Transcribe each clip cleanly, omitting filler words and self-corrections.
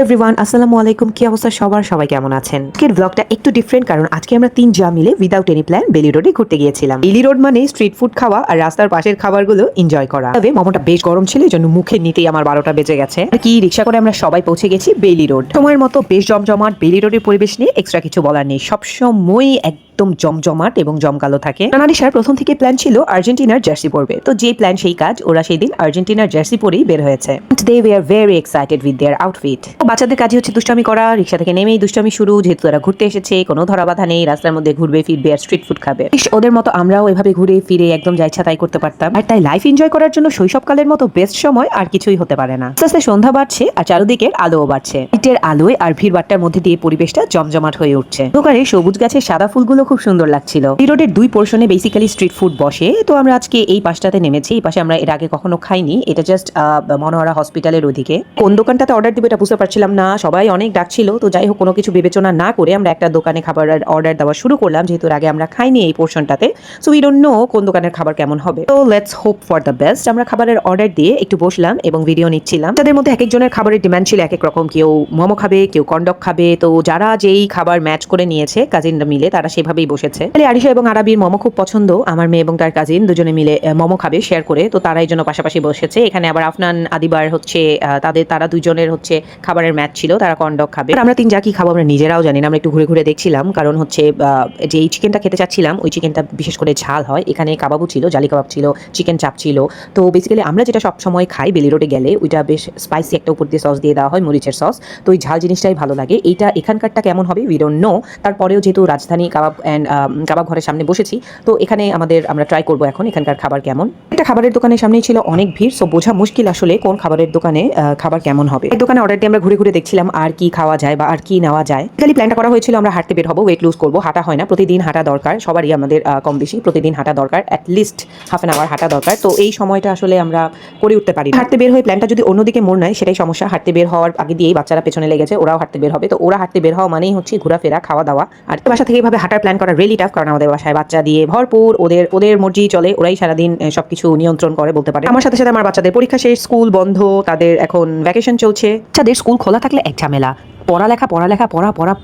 Everyone, আসসালামু আলাইকুম। কি অবস্থা সবার? সবাই কেমন আছেন? আজকের ব্লগটা একটু ডিফারেন্ট, কারণ আজকে আমরা 3 যা মিলে উইদাউট এনি প্ল্যান বেলি রোডে ঘুরতে গিয়েছিলাম। বেলি রোড মানে স্ট্রিট ফুড খাওয়া আর রাস্তার পাশের খাবারগুলো এনজয় করা। তবে মোমোটা বেশ গরম ছিল, এজন্য মুখে নিতেই আমার 12টা বেজে গেছে। আর কি রিকশা করে আমরা সবাই পৌঁছে গেছি বেলি রোড। সময়ের মতো বেশ জমজমাট বেলি রোডের পরিবেশ নিয়ে এক্সট্রা কিছু বলার নেই। সবসময় একদম জমজমাট এবং জমকালো থাকে। নানারিশার প্রথম থেকে প্ল্যান ছিল আর্জেন্টিনার জার্সি পরবে, তো যে প্ল্যান সেই কাজ। ওরা সেই দিন আর্জেন্টিনার জার্সি পরেই বের হয়েছে। They were very excited with their outfit. বাচ্চাদের কাজই হচ্ছে দুষ্টামি করা। রিক্সা থেকে নেমেই দুষ্টামি শুরু, যেহেতু তারা ঘুরতে এসেছে, কোনো ধরা বাধা নেই। রাস্তার মধ্যে ঘুরবে ফিরবে আর স্ট্রিট ফুড খাবে। ওদের মতো আমরাও এভাবে ঘুরে ফিরে একদম যা ইচ্ছা তাই করতে পারতাম। আর তাই লাইফ এনজয় করার জন্য শৈশবকালের মতো বেস্ট সময় আর কিছুই হতে পারে না। আস্তে আস্তে সন্ধ্যা বাড়ছে আর চারদিকের আলোও বাড়ছে। লাইটের আলোয় আর ভিড়ভাট্টার মধ্যে দিয়ে পরিবেশটা জমজমাট হয়ে উঠছে। দোকানে সবুজ গাছের সাদা ফুলগুলো খুব সুন্দর লাগছিল। এই রোডের দুই পোর্শনে বেসিক্যালি স্ট্রিট ফুড বসে। তো আমরা আজকে এই পাশটাতে নেমেছি। এই পাশে আমরা এর আগে কখনো খাইনি। এটা জাস্ট মনোহরা হসপিটালের ওদিকে। কোন দোকানটাতে অর্ডার দিবে এটা বুঝতে পারছিলাম না। সবাই অনেক ডাকছিল, তো যাই হোক কোনো কিছু বিবেচনা না করে আমরা একটা দোকানে খাবার অর্ডার দেওয়া শুরু করলাম, যেহেতু আগে আমরা খাইনি এই পোর্শনটাতে। সো উই ডোন্ট নো কোন দোকানের খাবার কেমন হবে। তো let's hope for the best. আমরা খাবারের অর্ডার দিয়ে একটু বসলাম এবং ভিডিও নিচ্ছিলাম। তাদের মধ্যে এক একজনের খাবারের ডিমান্ড ছিল এক এক রকম। কেউ মোমো খাবে, কেউ কন্ডক খাবে। তো যারা যেই খাবার ম্যাচ করে নিয়েছে কাজিনরা মিলে, তারা সেভাবেই বসেছে। আরিশা এবং আরাবির মোমো খুব পছন্দ। আমার মেয়ে এবং তার কাজিন দুজনে মিলে মোমো খাবে শেয়ার করে, তো তারা এই জন্য পাশাপাশি বসেছে। এখানে আবার আফনান আদিবার হচ্ছে তারা দুজনের হচ্ছে খাবারের ম্যাচ ছিল, তারা কন্ডক খাবে। আমরা 3 যা কি খাবো আমরা নিজেরাও জানি না। আমরা একটু ঘুরে ঘুরে দেখছিলাম, কারণ হচ্ছে যে এই চিকেনটা খেতে চাচ্ছিলাম ওই চিকেনটা বিশেষ করে ঝাল হয়। এখানে কাবাবও ছিল, জালি কাবাব ছিল, চিকেন চাপ ছিল। তো বেসিক্যালি আমরা যেটা সব সময় খাই বেলি রোডে গেলে, ওইটা বেশ স্পাইসি একটা উপর দিয়ে সস দিয়ে দেওয়া হয়, মরিচের সস। তো ওই ঝাল জিনিসটাই ভালো লাগে। এইটা এখানকারটা কেমন হবে উই ডোন্ট নো। তারপরেও যেহেতু রাজধানী কাবাব অ্যান্ড কাবাব ঘরের সামনে বসেছি, তো এখানে আমরা ট্রাই করবো এখন এখানকার খাবার কেমন। একটা খাবারের দোকানের সামনেই ছিল অনেক ভিড়, সো বোঝা মুশকিল আসলে কোন খাবারের দোকানে খাবার কেমন হবে। এই দোকানে অর্ডার দিয়ে আমরা ঘুরে ঘুরে দেখছিলাম আর কি খাওয়া যায় বা আর কি নেওয়া যায়। খালি প্ল্যানটা করা হয়েছিল আমরা হাঁটতে বের হবো, ওয়েট লুজ করবো। হাঁটা হয় না, প্রতিদিন হাঁটা দরকার সবারই, আমাদের কম বেশি প্রতিদিন হাঁটা দরকার, অ্যাটলিস্ট হাফ অ্যান আওয়ার হাঁটা দরকার। তো এই সময়টা আসলে আমরা করে উঠতে পারি। হাঁটতে বের হয়ে প্ল্যানটা যদি অন্যদিকে মোড় নেয় সেটাই সমস্যা। হাঁটতে বের হওয়ার আগে দিয়েই বাচ্চারা পেছনে লেগেছে, ওরাও হাঁটতে বের হবে। তো ওরা হাঁটতে বের হওয়া মানেই হচ্ছে ঘোরাফেরা, খাওয়া দাওয়া। আর বাসা থেকে এইভাবে হাঁটার প্ল্যান করা রিয়েলি টাফ, কারণ আমাদের বাসায় বাচ্চা দিয়ে ভরপুর। ওদের মর্জি চলে, ওরাই সারাদিন সবকিছু নিয়ন্ত্রণ করে বলতে পারে। আমার সাথে সাথে আমার বাচ্চাদের পরীক্ষা শেষ, স্কুল বন্ধ, তাদের এখন ভ্যাকেশন চলছে। তাদের স্কুল খোলা থাকলে এক ঝামেলা, পড়ালেখা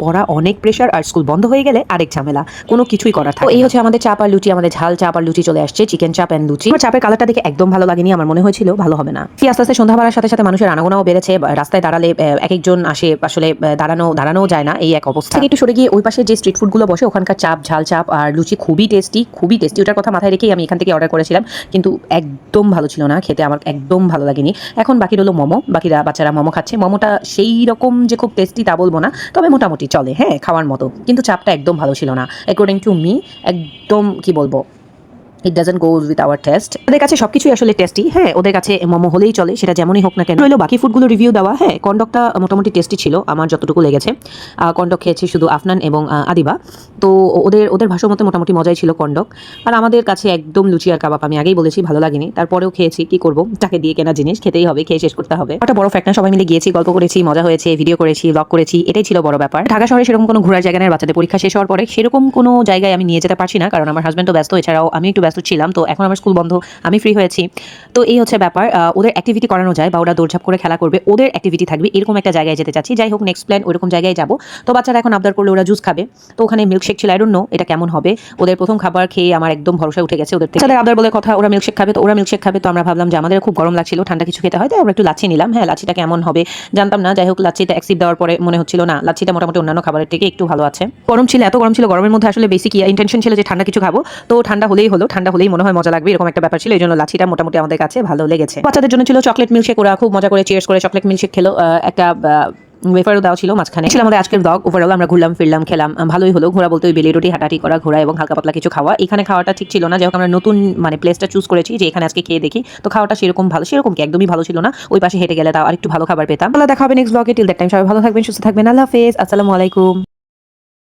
পড়া অনেক প্রেশার, আর স্কুল বন্ধ হয়ে গেলে আরেক ঝামেলা, কোনো কিছুই করার থাকে। এই হচ্ছে আমাদের চাপ আর লুচি, আমাদের ঝাল চাপ আর লুচি চলে আসছে, চিকেন চাপ এন্ড লুচি। আমার চাপের কালারটা দেখে একদম ভালো লাগেনি, আমার মনে হয়েছিল ভালো হবে না। আস্তে আস্তে সন্ধ্যা বাড়ার সাথে সাথে মানুষের আনাগোনাও বেড়েছে। রাস্তায় দাঁড়ালে এক একজন আসে, আসলে দাঁড়ানো যায় না, এই এক অবস্থা। একটু সরে গিয়ে ওই পাশে যে স্ট্রিট ফুডগুলো বসে, ওখানকার চাপ, ঝাল চাপ আর লুচি খুবই টেস্টি। ওটার কথা মাথায় রেখেই আমি এখান থেকে অর্ডার করেছিলাম, কিন্তু একদম ভালো ছিল না খেতে, আমার একদম ভালো লাগেনি। এখন বাকি রইল মোমো, বাচ্চারা মোমো খাচ্ছে। মোমোটা সেই রকম যে খুব টেস্টি তা বলবো না, তবে মোটামুটি চলে, হ্যাঁ খাওয়ার মতো। কিন্তু চাপটা একদম ভালো ছিল না, অ্যাকর্ডিং টু মি। একদম কি বলবো, it doesn't goes with our test. ওদের কাছে সবকিছুই আসলে টেস্টি, হ্যাঁ ওদের কাছে মোমো হলেই চলে, সেটা যেমনই হোক না কেন। হলো বাকি ফুডগুলো রিভিউ দেওয়া। হ্যাঁ কন্ডকটা মোটামুটি টেস্টি ছিল আমার যতটুকু লেগেছে। কন্ডক খেয়েছি শুধু আফনান এবং আদিবা। তো ওদের ভাষার মতো মোটামুটি মজাই ছিল কন্ডক। আর আমাদের কাছে একদম লুচি আর কাবাব, আমি আগেই বলেছি ভালো লাগেনি, তারপরেও খেয়েছি। কি করবো, টাকা দিয়ে কেনা জিনিস খেতেই হবে, খেয়ে শেষ করতে হবে। একটা বড় ফ্যাক্ট না, সবাই মিলে গিয়েছি, গল্প করেছি, মজা হয়েছে, ভিডিও করেছি, ব্লগ করেছি, এটাই ছিল বড় ব্যাপার। ঢাকা শহরে সেরকম কোনো ঘোরার জায়গা নেই। বাচ্চাদের পরীক্ষা শেষ হওয়ার পরে সেরকম কোনো জায়গায় আমি নিয়ে যেতে পারছি না, কারণ আমার হাজব্যান্ডও ব্যস্ত, এছাড়াও আমি একটু ব্যস্ত ছিলাম। তো এখন আমার স্কুল বন্ধ, আমি ফ্রি হয়েছি। তো এই হচ্ছে ব্যাপার। ওদের অ্যাক্টিভিটি করানো যায় বা ওরা দৌড়ঝাঁপ করে খেলা করবে, ওদের অ্যাক্টিভিটি থাকবে, এরকম একটা জায়গায় যেতে চাচ্ছি। যাই হোক নেক্সট প্ল্যান ওইরকম জায়গায় যাবো। তো বাচ্চারা এখন আবদার করলে ওরা জুস খাবে, তো ওখানে মিল্কশেক ছিল। আই ডোন্ট নো এটা কেমন হবে। ওদের প্রথম খাবার খেয়ে আমার একদম ভরসা উঠে গেছে ওদের থেকে। তাদের আবদার বলে কথা, ওরা মিল্কশেক খাবে, তো ওরা মিল্কশেক খাবে। তো আমরা ভাবলাম যে আমাদের খুব গরম লাগছিল, ঠান্ডা কিছু খেতে হয়, তাই আমরা একটু লাচ্ছি নিলাম। হ্যাঁ লাচ্ছিটা কেমন হবে জানতাম না, যাই হোক লাচ্ছিটা অ্যাক্সিপ দেওয়ার পরে মনে হচ্ছিল না, লাচ্ছিটা মোটামুটি অন্যান্য খাবারের থেকে একটু ভালো আছে। গরম ছিল, এত গরম ছিল, গরমের মধ্যে আসলে বেসিক ইন্টেনশন ছিল যে ঠান্ডা কিছু খাবো। তো ঠান্ডা হলেই মনে হয় মজা লাগবে, এরকম একটা ব্যাপার ছিল। এই জন্য লাচ্ছিটা মোটামুটি আমাদের কাছে ভালো লেগেছে। বাচ্চাদের জন্য ছিল চকলেট মিল্কশেক, ওরা খুব মজা করে চিয়ার্স করে চকলেট মিল্কশেক খেলো। একটা ওয়েফারও দেওয়া ছিল মাঝখানে। ছিল আমাদের আজকের ব্লগ। ওভারঅল আমরা ঘুরলাম ফিরলাম, খেলাম, ভালোই হলো। ঘোরা বলতে ওই বেলি রোডে হাঁটাহাঁটি করা, ঘোরা এবং হালকা পাতলা কিছু খাওয়া। এখানে খাওয়াটা ঠিক ছিল না, যাই হোক আমরা নতুন প্লেসটা চুজ করেছি যে এখানে আজকে খেয়ে দেখি। তো খাওয়াটা সেরকম কি একদমই ভালো ছিল না। ওই পাশে হেঁটে গেলে তাও আরেকটু ভালো খাবার পেতাম। দেখা হবে নেক্সট ব্লগে। টিল দ্যাট টাইম সবাই ভালো থাকবেন, সুস্থ থাকবেন। আল্লাহ হাফেজ, আসসালামু আলাইকুম।